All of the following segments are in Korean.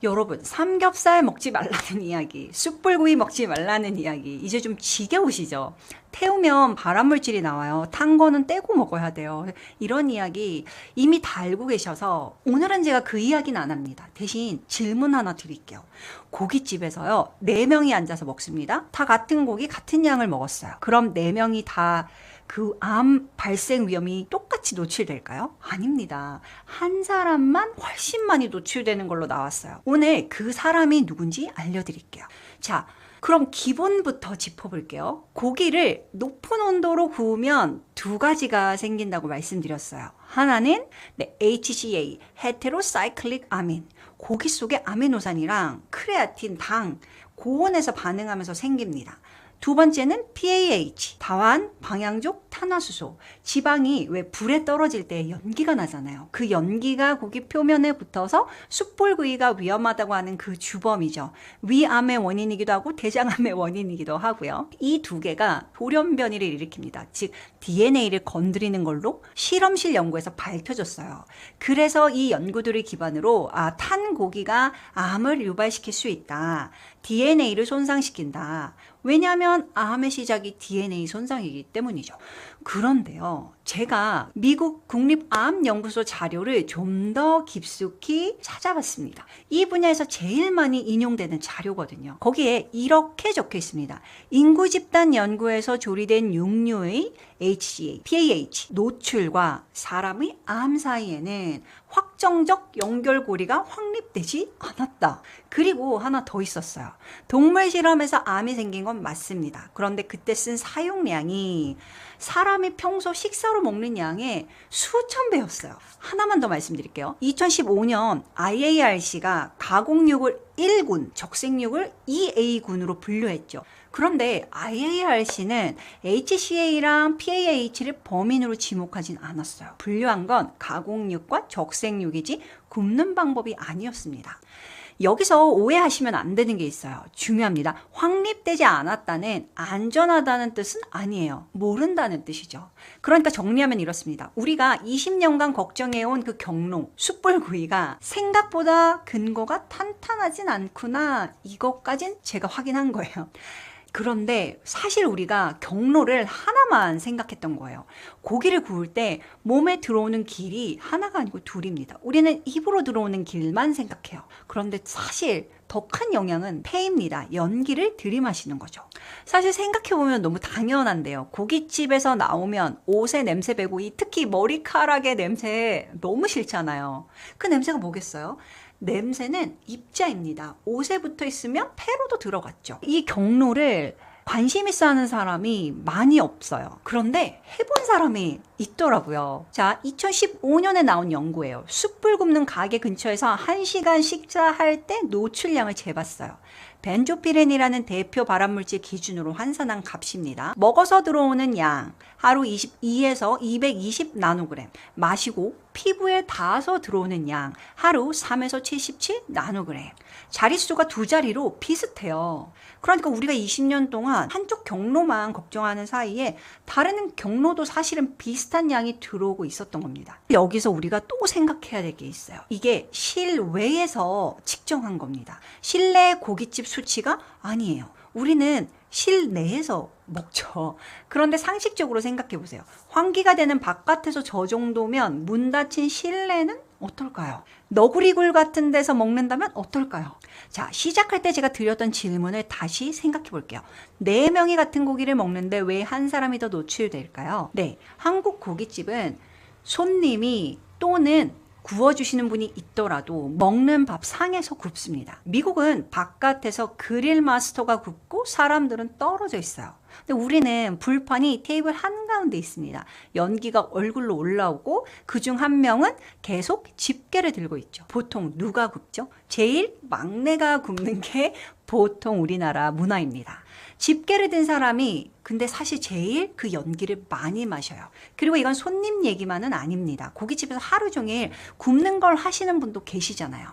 여러분, 삼겹살 먹지 말라는 이야기, 숯불구이 먹지 말라는 이야기, 이제 좀 지겨우시죠? 태우면 발암물질이 나와요. 탄 거는 떼고 먹어야 돼요. 이런 이야기 이미 다 알고 계셔서 오늘은 제가 그 이야기는 안 합니다. 대신 질문 하나 드릴게요. 고깃집에서요, 4명이 앉아서 먹습니다. 다 같은 고기, 같은 양을 먹었어요. 그럼 4명이 다 그 암 발생 위험이 똑같이 노출될까요? 아닙니다. 한 사람만 훨씬 많이 노출되는 걸로 나왔어요. 오늘 그 사람이 누군지 알려드릴게요. 자, 그럼 기본부터 짚어볼게요. 고기를 높은 온도로 구우면 2가지가 생긴다고 말씀드렸어요. 하나는 HCA, 헤테로사이클릭 아민. 고기 속에 아미노산이랑 크레아틴, 당, 고온에서 반응하면서 생깁니다. 두 번째는 PAH, 다환, 방향족, 탄화수소. 지방이 왜 불에 떨어질 때 연기가 나잖아요. 그 연기가 고기 표면에 붙어서 숯불구이가 위험하다고 하는 그 주범이죠. 위암의 원인이기도 하고 대장암의 원인이기도 하고요. 이 2개가 돌연변이를 일으킵니다. 즉 DNA를 건드리는 걸로 실험실 연구에서 밝혀졌어요. 그래서 이 연구들을 기반으로 탄 고기가 암을 유발시킬 수 있다. DNA를 손상시킨다. 왜냐하면 암의 시작이 DNA 손상이기 때문이죠. 그런데요, 제가 미국 국립암연구소 자료를 좀 더 깊숙이 찾아봤습니다. 이 분야에서 제일 많이 인용되는 자료거든요. 거기에 이렇게 적혀 있습니다. 인구 집단 연구에서 조리된 육류의 HCA, PAH 노출과 사람의 암 사이에는 확정적 연결고리가 확립되지 않았다. 그리고 하나 더 있었어요. 동물 실험에서 암이 생긴 건 맞습니다. 그런데 그때 쓴 사용량이 사람이 평소 식사로 먹는 양의 수천 배였어요. 하나만 더 말씀드릴게요. 2015년 IARC가 가공육을 1군, 적색육을 2A군으로 분류했죠. 그런데 IARC는 HCA랑 PAH를 범인으로 지목하진 않았어요. 분류한 건 가공육과 적색육이지 굽는 방법이 아니었습니다. 여기서 오해하시면 안 되는 게 있어요. 중요합니다. 확립되지 않았다는 안전하다는 뜻은 아니에요. 모른다는 뜻이죠. 그러니까 정리하면 이렇습니다. 우리가 20년간 걱정해온 그 경로, 숯불구이가 생각보다 근거가 탄탄하진 않구나. 이것까진 제가 확인한 거예요. 그런데 사실 우리가 경로를 하나만 생각했던 거예요. 고기를 구울 때 몸에 들어오는 길이 하나가 아니고 둘입니다. 우리는 입으로 들어오는 길만 생각해요. 그런데 사실 더 큰 영향은 폐입니다. 연기를 들이마시는 거죠. 사실 생각해보면 너무 당연한데요. 고깃집에서 나오면 옷의 냄새 배고 특히 머리카락의 냄새 너무 싫잖아요. 그 냄새가 뭐겠어요? 냄새는 입자입니다. 옷에 붙어 있으면 폐로도 들어갔죠. 이 경로를 관심 있어 하는 사람이 많이 없어요. 그런데 해본 사람이 있더라고요. 자, 2015년에 나온 연구예요. 숯불 굽는 가게 근처에서 1시간 식사할 때 노출량을 재봤어요. 벤조피렌이라는 대표 발암물질 기준으로 환산한 값입니다. 먹어서 들어오는 양 하루 22에서 220 나노그램, 마시고 피부에 닿아서 들어오는 양 하루 3에서 77 나노그램. 자릿수가 2자리로 비슷해요. 그러니까 우리가 20년 동안 한쪽 경로만 걱정하는 사이에 다른 경로도 사실은 비슷한 양이 들어오고 있었던 겁니다. 여기서 우리가 또 생각해야 될 게 있어요. 이게 실외에서 측정한 겁니다. 실내 고깃집 수치가 아니에요. 우리는 실내에서 먹죠. 그런데 상식적으로 생각해 보세요. 환기가 되는 바깥에서 저 정도면 문 닫힌 실내는 어떨까요? 너구리굴 같은 데서 먹는다면 어떨까요? 자, 시작할 때 제가 드렸던 질문을 다시 생각해 볼게요. 4명이 같은 고기를 먹는데 왜 한 사람이 더 노출될까요? 네, 한국 고깃집은 손님이 또는 구워주시는 분이 있더라도 먹는 밥 상에서 굽습니다. 미국은 바깥에서 그릴 마스터가 굽고 사람들은 떨어져 있어요. 근데 우리는 불판이 테이블 한가운데 있습니다. 연기가 얼굴로 올라오고 그중 한 명은 계속 집게를 들고 있죠. 보통 누가 굽죠? 제일 막내가 굽는 게 보통 우리나라 문화입니다. 집게를 든 사람이 근데 사실 제일 그 연기를 많이 마셔요. 그리고 이건 손님 얘기만은 아닙니다. 고깃집에서 하루 종일 굽는 걸 하시는 분도 계시잖아요.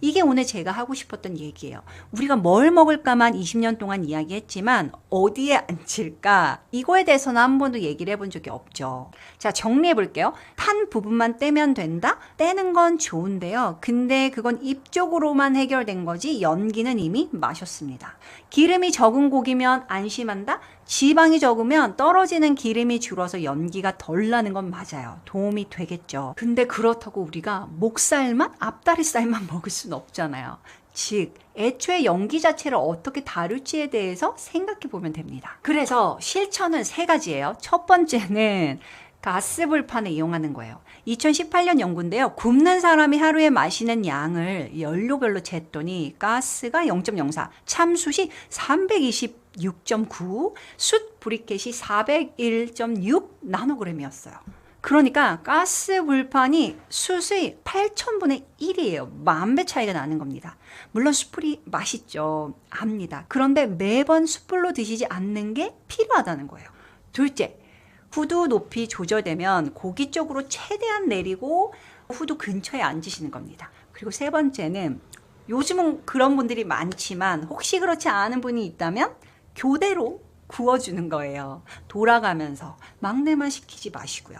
이게 오늘 제가 하고 싶었던 얘기예요. 우리가 뭘 먹을까만 20년 동안 이야기했지만 어디에 앉힐까? 이거에 대해서는 한 번도 얘기를 해본 적이 없죠. 자, 정리해 볼게요. 탄 부분만 떼면 된다? 떼는 건 좋은데요. 근데 그건 입 쪽으로만 해결된 거지 연기는 이미 마셨습니다. 기름이 적은 고기면 안심한다? 지방이 적으면 떨어지는 기름이 줄어서 연기가 덜 나는 건 맞아요. 도움이 되겠죠. 근데 그렇다고 우리가 목살만, 앞다리살만 먹을 수는 없잖아요. 즉, 애초에 연기 자체를 어떻게 다룰지에 대해서 생각해 보면 됩니다. 그래서 실천은 3가지예요. 첫 번째는 가스불판을 이용하는 거예요. 2018년 연구인데요. 굽는 사람이 하루에 마시는 양을 연료별로 쟀더니 가스가 0.04, 참숯이 326.9, 숯 브리켓이 401.6 나노그램이었어요. 그러니까 가스 불판이 숯의 8,000분의 1이에요. 10,000배 차이가 나는 겁니다. 물론 숯불이 맛있죠. 압니다. 그런데 매번 숯불로 드시지 않는 게 필요하다는 거예요. 둘째, 후드 높이 조절되면 고기 쪽으로 최대한 내리고 후드 근처에 앉으시는 겁니다. 그리고 3번째는 요즘은 그런 분들이 많지만 혹시 그렇지 않은 분이 있다면 교대로 구워주는 거예요. 돌아가면서 막내만 시키지 마시고요.